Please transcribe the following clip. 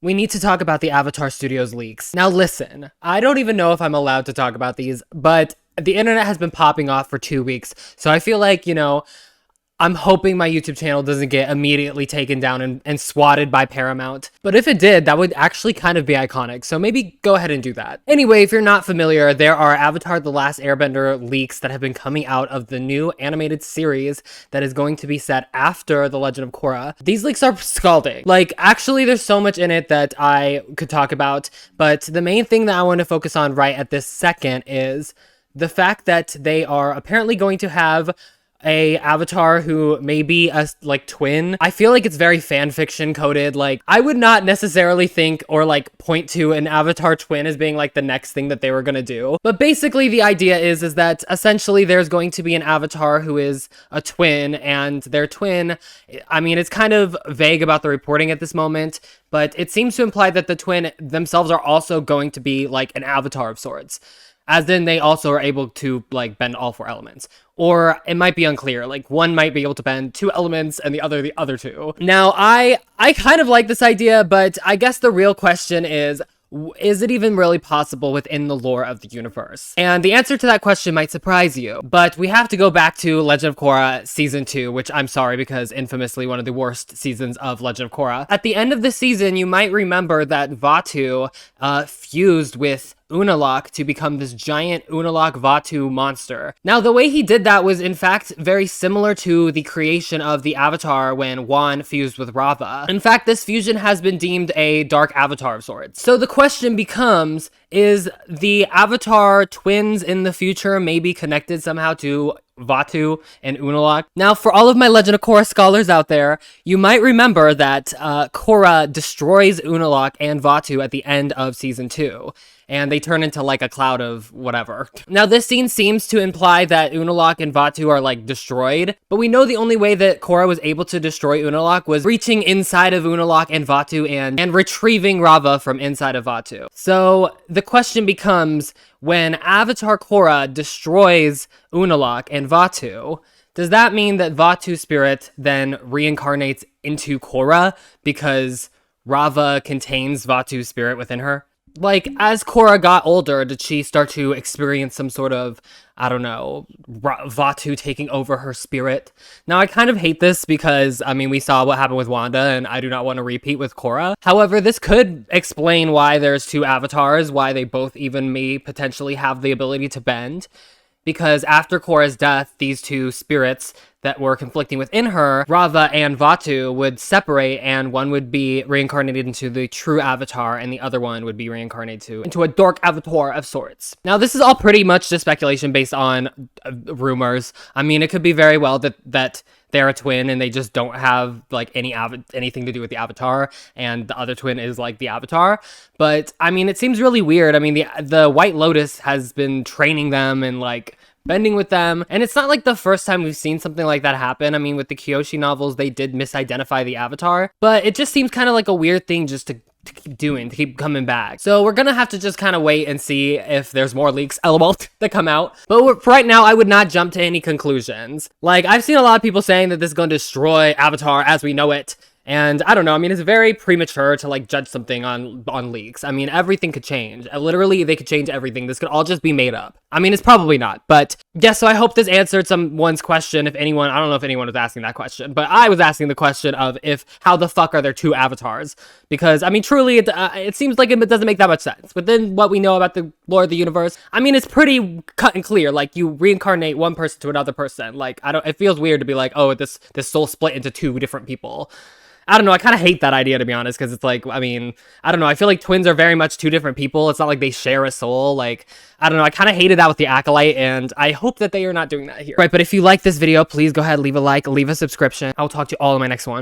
We need to talk about the Avatar Studios leaks. Now listen, I don't even know if I'm allowed to talk about these, but the internet has been popping off for 2 weeks, so I feel like, I'm hoping my YouTube channel doesn't get immediately taken down and swatted by Paramount. But if it did, that would actually kind of be iconic, so maybe go ahead and do that. Anyway, if you're not familiar, there are Avatar the Last Airbender leaks that have been coming out of the new animated series that is going to be set after The Legend of Korra. These leaks are scalding. Like, actually, there's so much in it that I could talk about, but the main thing that I want to focus on right at this second is the fact that they are apparently going to have a avatar who may be a twin. I feel like it's very fan fiction coded. Like, I would not necessarily think or point to an avatar twin as being like the next thing that they were gonna do. But basically the idea is that essentially there's going to be an avatar who is a twin, and their twin, I mean, it's kind of vague about the reporting at this moment, but it seems to imply that the twin themselves are also going to be like an avatar of sorts. As in, they also are able to, bend all 4 elements. Or it might be unclear. Like, one might be able to bend 2 elements and the other 2. Now, I kind of like this idea, but I guess the real question is it even really possible within the lore of the universe? And the answer to that question might surprise you, but we have to go back to Legend of Korra Season 2, which I'm sorry, because infamously one of the worst seasons of Legend of Korra. At the end of the season, you might remember that Vaatu fused with Unalaq to become this giant Unalaq Vaatu monster. Now, the way he did that was in fact very similar to the creation of the Avatar when Wan fused with Rava. In fact, this fusion has been deemed a dark avatar of sorts. So the question becomes, is the Avatar twins in the future maybe connected somehow to Vaatu and Unalaq? Now, for all of my Legend of Korra scholars out there, you might remember that Korra destroys Unalaq and Vaatu at the end of Season 2. And they turn into a cloud of whatever. Now, this scene seems to imply that Unalaq and Vaatu are destroyed, but we know the only way that Korra was able to destroy Unalaq was reaching inside of Unalaq and Vaatu and retrieving Rava from inside of Vaatu. So the question becomes, when Avatar Korra destroys Unalaq and Vaatu, does that mean that Vaatu's spirit then reincarnates into Korra because Rava contains Vaatu's spirit within her? As Korra got older, did she start to experience some sort of, I don't know, Vaatu taking over her spirit? Now, I kind of hate this because, I mean, we saw what happened with Wanda, and I do not want to repeat with Korra. However, this could explain why there's 2 avatars, why they both even may potentially have the ability to bend. Because after Korra's death, these 2 spirits that were conflicting within her, Rava and Vaatu, would separate, and one would be reincarnated into the true avatar, and the other one would be reincarnated into a dark avatar of sorts. Now, this is all pretty much just speculation based on rumors. I mean, it could be very well that they're a twin and they just don't have anything to do with the avatar, and the other twin is the avatar. But I mean, it seems really weird. I mean, the White Lotus has been training them and bending with them, and it's not the first time we've seen something like that happen. I mean, with the Kyoshi novels, they did misidentify the avatar, but it just seems kind of like a weird thing just to keep doing, to keep coming back. So we're gonna have to just kind of wait and see if there's more leaks, lol, that come out. But for right now, I would not jump to any conclusions. I've seen a lot of people saying that this is going to destroy Avatar as we know it. And I don't know, I mean, it's very premature to judge something on leaks. I mean, everything could change. Literally, they could change everything. This could all just be made up. I mean, it's probably not, but yeah, so I hope this answered someone's question. If anyone, I don't know if anyone was asking that question, but I was asking the question of how the fuck are there 2 avatars? Because, I mean, truly, it seems like it doesn't make that much sense. Within what we know about the lore of the universe, I mean, it's pretty cut and clear. You reincarnate one person to another person. It feels weird to be oh, this soul split into 2 different people. I don't know, I kind of hate that idea, to be honest, because it's I mean, I don't know, I feel like twins are very much 2 different people. It's not like they share a soul. I don't know, I kind of hated that with the Acolyte, and I hope that they are not doing that here. Right, but if you like this video, please go ahead, leave a like, leave a subscription. I'll talk to you all in my next one.